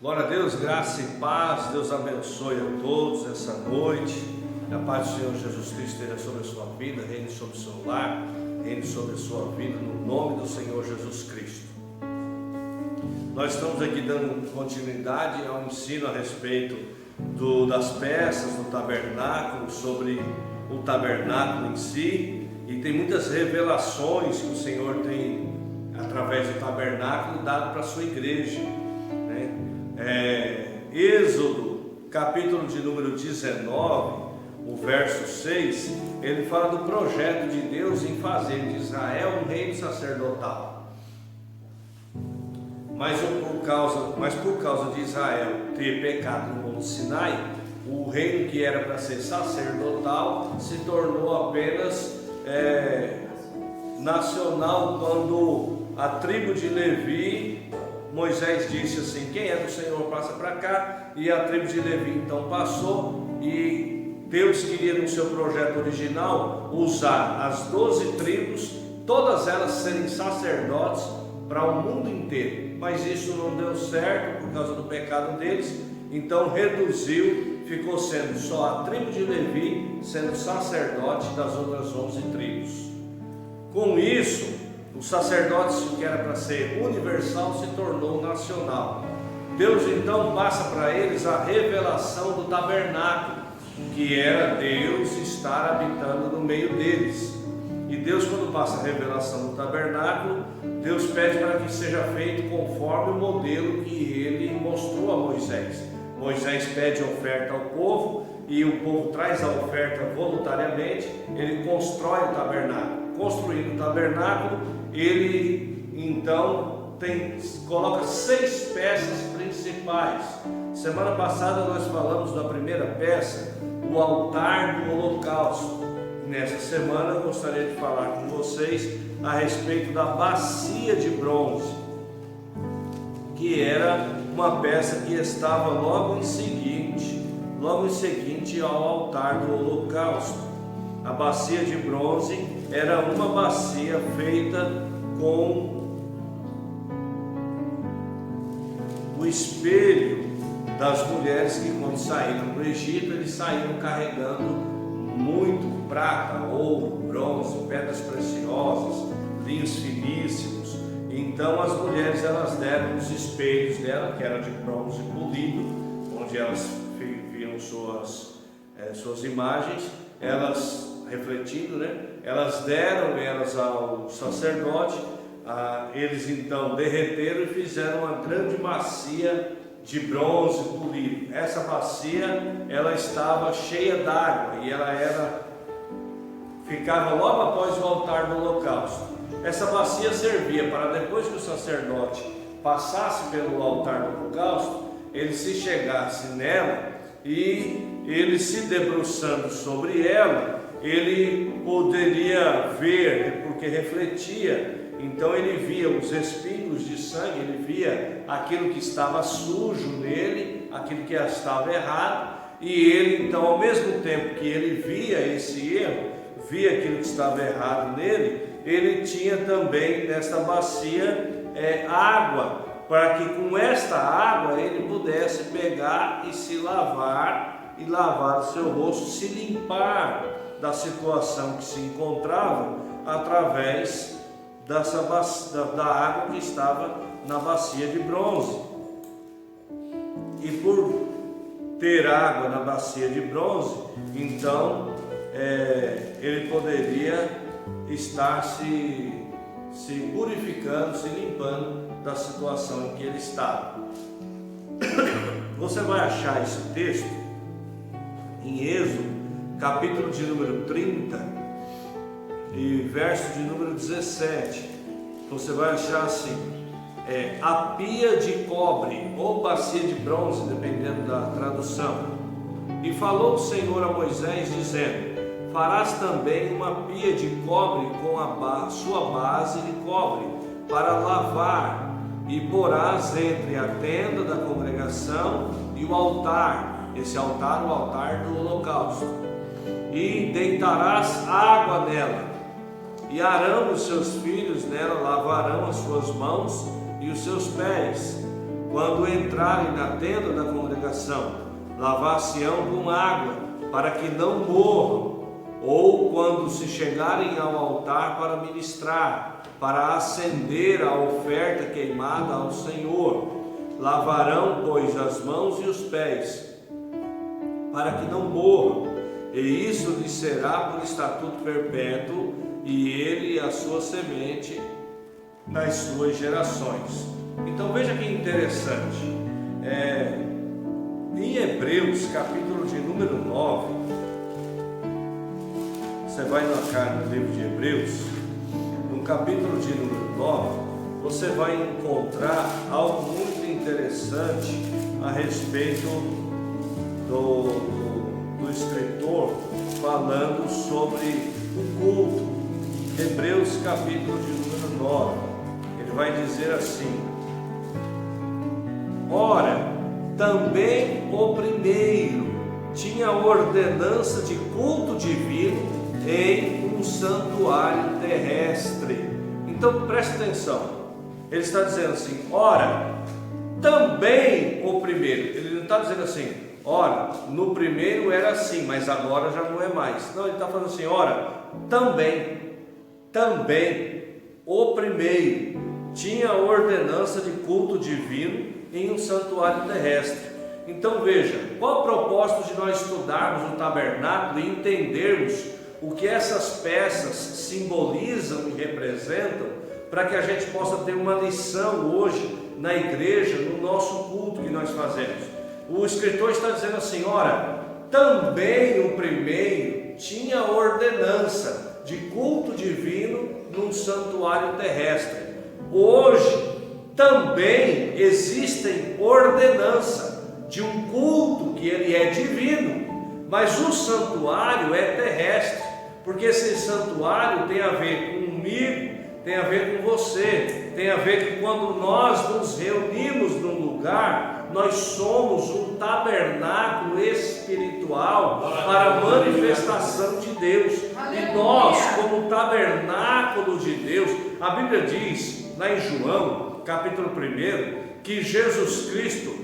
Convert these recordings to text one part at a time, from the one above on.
Glória a Deus, graça e paz, Deus abençoe a todos essa noite. A paz do Senhor Jesus Cristo esteja sobre a sua vida, reine sobre o seu lar, reine sobre a sua vida, no nome do Senhor Jesus Cristo. Nós estamos aqui dando continuidade ao ensino a respeito das peças do tabernáculo, sobre o tabernáculo em si, e tem muitas revelações que o Senhor tem, através do tabernáculo, dado para a sua igreja, né? Êxodo, capítulo de número 19, o verso 6, ele fala do projeto de Deus em fazer de Israel um reino sacerdotal. Mas por causa de Israel ter pecado no Monte Sinai, o reino que era para ser sacerdotal se tornou apenas nacional, quando a tribo de Levi, Moisés disse assim: quem é do Senhor passa para cá, e a tribo de Levi então passou, e Deus queria no seu projeto original usar as 12 tribos, todas elas serem sacerdotes para o mundo inteiro, mas isso não deu certo por causa do pecado deles, então reduziu, ficou sendo só a tribo de Levi sendo sacerdote das outras 11 tribos. Com isso, o sacerdócio que era para ser universal se tornou nacional. Deus então passa para eles a revelação do tabernáculo, que era Deus estar habitando no meio deles. E Deus, quando passa a revelação do tabernáculo, Deus pede para que seja feito conforme o modelo que ele mostrou a Moisés. Moisés pede oferta ao povo, e o povo traz a oferta voluntariamente. Ele constrói o tabernáculo. Construindo o tabernáculo, ele então coloca 6 peças principais. Semana passada nós falamos da primeira peça, o altar do holocausto. Nessa semana eu gostaria de falar com vocês a respeito da bacia de bronze, que era uma peça que estava logo em seguinte ao altar do holocausto. A bacia de bronze era uma bacia feita com o espelho das mulheres que, quando saíram do Egito, eles saíram carregando muito prata, ouro, bronze, pedras preciosas, linhos finíssimos. Então as mulheres, elas deram os espelhos dela, que eram de bronze polido, onde elas viam suas imagens, elas refletindo, né? Elas deram elas ao sacerdote. Eles então derreteram e fizeram uma grande bacia de bronze polido. Essa bacia, ela estava cheia d'água, e ela ficava logo após o altar do holocausto. Essa bacia servia para, depois que o sacerdote passasse pelo altar do holocausto, ele se chegasse nela, e ele se debruçando sobre ela, ele poderia ver, porque refletia. Então ele via os espinhos de sangue, ele via aquilo que estava sujo nele, aquilo que estava errado, e ele então, ao mesmo tempo que ele via esse erro, via aquilo que estava errado nele, ele tinha também nesta bacia água, para que com esta água ele pudesse pegar e se lavar, e lavar o seu rosto, se limpar da situação que se encontrava através da água que estava na bacia de bronze. E por ter água na bacia de bronze, então ele poderia estar se purificando, se limpando da situação em que ele estava. Você vai achar esse texto em Êxodo, capítulo de número 30 e verso de número 17. Você vai achar assim: a pia de cobre ou bacia de bronze, dependendo da tradução. E falou o Senhor a Moisés, dizendo: farás também uma pia de cobre com a sua base de cobre para lavar, e porás entre a tenda da congregação e o altar, esse altar, o altar do holocausto, e deitarás água nela, e Arão e os seus filhos nela lavarão as suas mãos e os seus pés, quando entrarem na tenda da congregação, lavar-se-ão com água, para que não morram, ou quando se chegarem ao altar para ministrar, para acender a oferta queimada ao Senhor. Lavarão, pois, as mãos e os pés, para que não morram, e isso lhe será por estatuto perpétuo, e ele e a sua semente nas suas gerações. Então veja que interessante, em Hebreus, capítulo de número 9, você vai no livro de Hebreus, no capítulo de número 9, você vai encontrar algo muito interessante a respeito do escritor falando sobre o culto. Hebreus capítulo de número 9, ele vai dizer assim: ora, também o primeiro tinha ordenança de culto divino em um santuário terrestre. Então preste atenção, ele está dizendo assim: ora, também o primeiro. Ele não está dizendo assim, ora, no primeiro era assim, mas agora já não é mais. Não, ele está falando assim, ora, também o primeiro tinha ordenança de culto divino em um santuário terrestre. Então veja, qual o propósito de nós estudarmos o tabernáculo e entendermos o que essas peças simbolizam e representam, para que a gente possa ter uma lição hoje na igreja, no nosso culto que nós fazemos. O escritor está dizendo assim, ora, também o primeiro tinha ordenança de culto divino num santuário terrestre. Hoje também existem ordenança de um culto que ele é divino, mas o santuário é terrestre, porque esse santuário tem a ver comigo, tem a ver com você, tem a ver com quando nós nos reunimos num lugar, nós somos um tabernáculo espiritual para a manifestação de Deus. E nós, como tabernáculo de Deus, a Bíblia diz lá em João, capítulo 1, que Jesus Cristo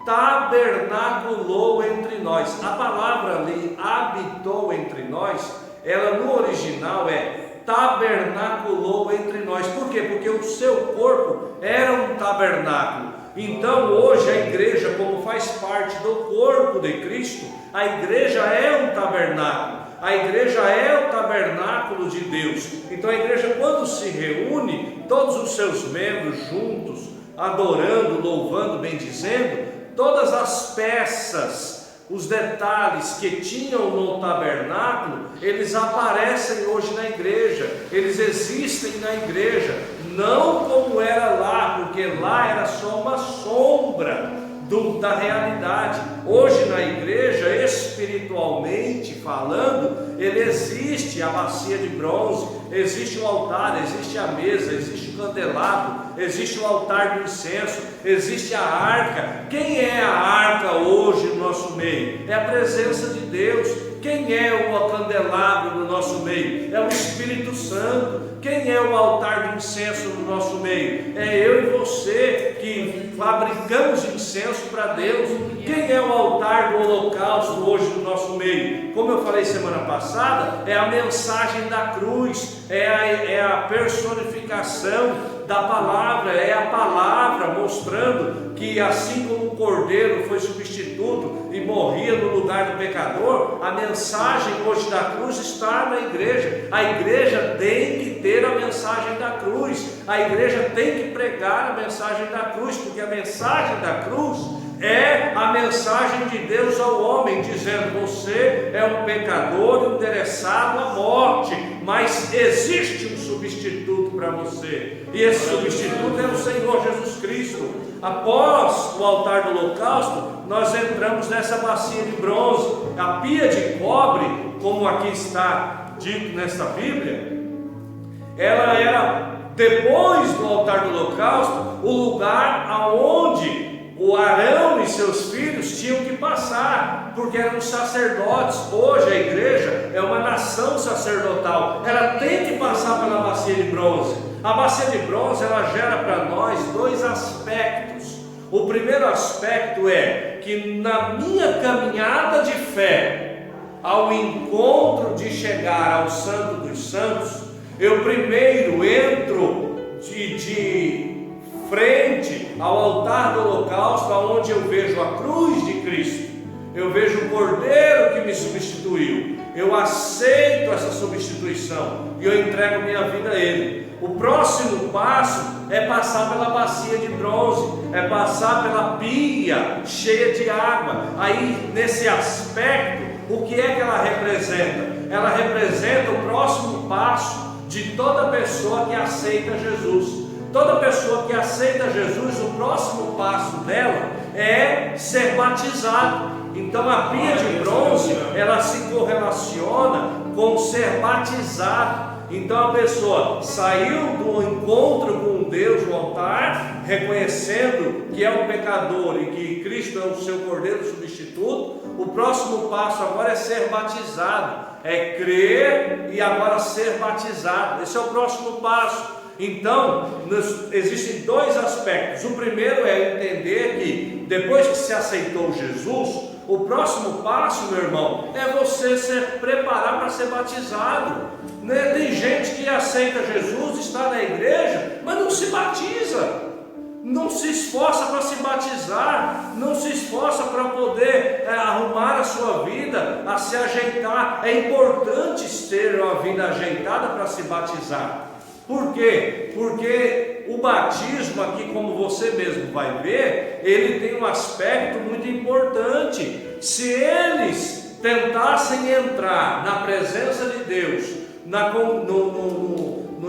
tabernaculou entre nós. A palavra ali, habitou entre nós, ela no original é tabernaculou entre nós. Por quê? Porque o seu corpo era um tabernáculo. Então hoje a igreja, como faz parte do corpo de Cristo, a igreja é um tabernáculo. A igreja é o tabernáculo de Deus. Então a igreja, quando se reúne, todos os seus membros juntos, adorando, louvando, bendizendo, todas as peças, os detalhes que tinham no tabernáculo, eles aparecem hoje na igreja, eles existem na igreja, não como era lá, porque lá era só uma sombra da realidade. Hoje na igreja, espiritualmente falando, ele existe a bacia de bronze, existe o altar, existe a mesa, existe o candelabro, existe o altar do incenso, existe a arca. Quem é a arca hoje no nosso meio? É a presença de Deus. Quem é o candelabro no nosso meio? É o Espírito Santo. Quem é o altar do incenso no nosso meio? É eu e você que fabricamos incenso para Deus. Quem é o altar do holocausto hoje no nosso meio? Como eu falei semana passada, é a mensagem da cruz, é a personificação da palavra, é a palavra mostrando que assim como o cordeiro foi substituto e morria no lugar do pecador, a mensagem hoje da cruz está na igreja. A igreja tem que ter a mensagem da cruz, a igreja tem que pregar a mensagem da cruz, porque a mensagem da cruz é a mensagem de Deus ao homem, dizendo: você é um pecador interessado à morte, mas existe um substituto para você, e esse substituto é o Senhor Jesus Cristo. Após o altar do holocausto, nós entramos nessa bacia de bronze. A pia de cobre, como aqui está dito nesta Bíblia, ela era, depois do altar do holocausto, o lugar aonde o Arão e seus filhos tinham que passar, porque eram sacerdotes. Hoje a igreja é uma nação sacerdotal, ela tem que passar pela bacia de bronze. A bacia de bronze, ela gera para nós dois aspectos. O primeiro aspecto é que na minha caminhada de fé, ao encontro de chegar ao Santo dos Santos, eu primeiro entro de frente ao altar do holocausto, onde eu vejo a cruz de Cristo, eu vejo o Cordeiro que me substituiu, eu aceito essa substituição e eu entrego minha vida a Ele. O próximo passo é passar pela bacia de bronze, é passar pela pia cheia de água. Aí, nesse aspecto, o que é que ela representa? Ela representa o próximo passo de toda pessoa que aceita Jesus. Toda pessoa que aceita Jesus, o próximo passo dela é ser batizado. Então a pia de bronze, ela se correlaciona com ser batizado. Então a pessoa saiu do encontro com Deus no altar, reconhecendo que é um pecador e que Cristo é o seu Cordeiro substituto. O próximo passo agora é ser batizado, é crer e agora ser batizado. Esse é o próximo passo. Então, existem dois aspectos. O primeiro é entender que depois que se aceitou Jesus, o próximo passo, meu irmão, é você se preparar para ser batizado. Tem gente que aceita Jesus, está na igreja, mas não se batiza, não se esforça para se batizar, não se esforça para poder arrumar a sua vida, a se ajeitar. É importante ter uma vida ajeitada para se batizar. Por quê? Porque o batismo aqui, como você mesmo vai ver, ele tem um aspecto muito importante. Se eles tentassem entrar na presença de Deus,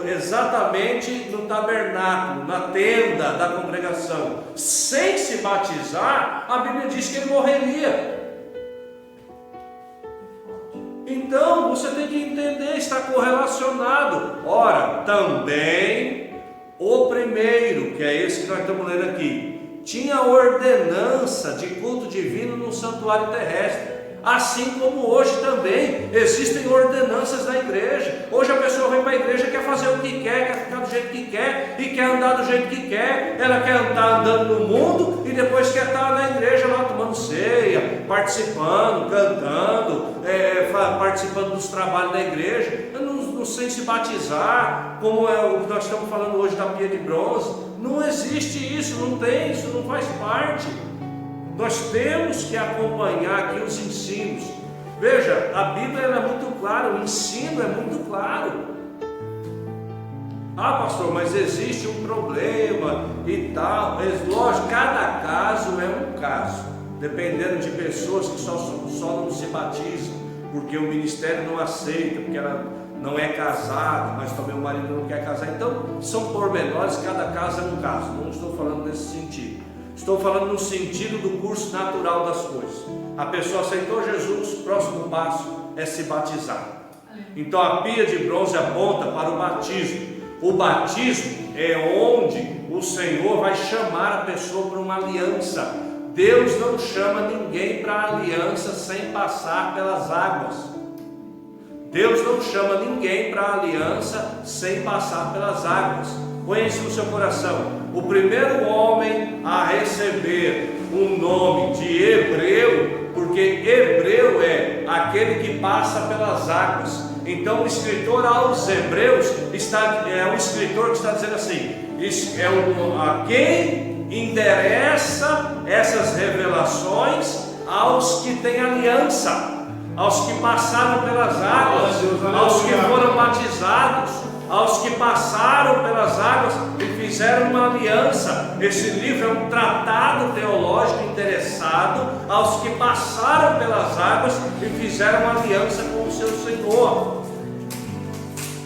exatamente no tabernáculo, na tenda da congregação, sem se batizar, a Bíblia diz que ele morreria. Então você tem que entender, está correlacionado. Ora, também o primeiro, que é esse que nós estamos lendo aqui, tinha ordenança de culto divino no santuário terrestre. Assim como hoje também existem ordenanças na igreja. Hoje a pessoa vem para a igreja, quer fazer o que quer ficar do jeito que quer e quer andar do jeito que quer. Ela quer estar andando no mundo e depois quer estar na igreja lá tomando ceia, participando, cantando, participando dos trabalhos da igreja, não sem se batizar, como é o que nós estamos falando hoje da pia de bronze. Não existe isso, não tem, isso não faz parte. Nós temos que acompanhar aqui os ensinos. Veja, a Bíblia é muito clara, o ensino é muito claro. Ah, pastor, mas existe um problema e tal. Mas lógico, cada caso é um caso. Dependendo de pessoas que só não se batizam, porque o ministério não aceita, porque ela não é casada, mas também o marido não quer casar. Então, são pormenores, cada caso é um caso. Não estou falando nesse sentido. Estou falando no sentido do curso natural das coisas. A pessoa aceitou Jesus, o próximo passo é se batizar. Então a pia de bronze aponta para o batismo. O batismo é onde o Senhor vai chamar a pessoa para uma aliança. Deus não chama ninguém para aliança sem passar pelas águas. Deus não chama ninguém para aliança sem passar pelas águas. Põe isso no seu coração. O primeiro homem a receber o nome de Hebreu, porque Hebreu é aquele que passa pelas águas. Então o escritor aos Hebreus é um escritor que está dizendo assim: isso é a quem endereça essas revelações aos que têm aliança, aos que passaram pelas águas, aos que foram batizados, aos que passaram pelas águas e fizeram uma aliança. Esse livro é um tratado teológico interessado aos que passaram pelas águas e fizeram uma aliança com o seu Senhor.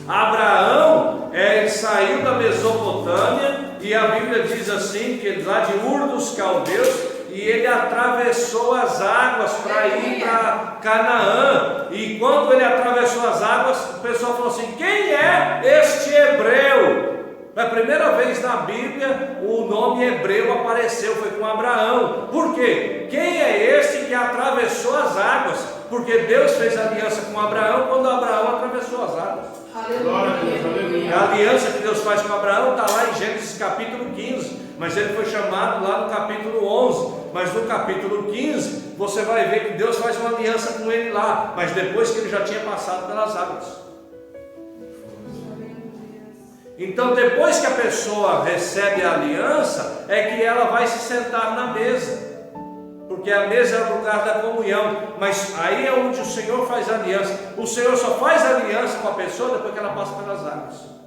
Abraão, ele saiu da Mesopotâmia e a Bíblia diz assim, que lá de Ur dos Caldeus, e ele atravessou as águas para ir para Canaã. E quando ele atravessou as águas, o pessoal falou assim: quem é este hebreu? Pela primeira vez na Bíblia, o nome hebreu apareceu, foi com Abraão. Por quê? Quem é este que atravessou as águas? Porque Deus fez aliança com Abraão quando Abraão atravessou as águas. Aleluia. A aliança que Deus faz com Abraão está lá em Gênesis capítulo 15. mas ele foi chamado lá no capítulo 11. Mas no capítulo 15, você vai ver que Deus faz uma aliança com ele lá, mas depois que ele já tinha passado pelas águas. Então, depois que a pessoa recebe a aliança, é que ela vai se sentar na mesa, porque a mesa é o lugar da comunhão. Mas aí é onde o Senhor faz a aliança. O Senhor só faz a aliança com a pessoa depois que ela passa pelas águas.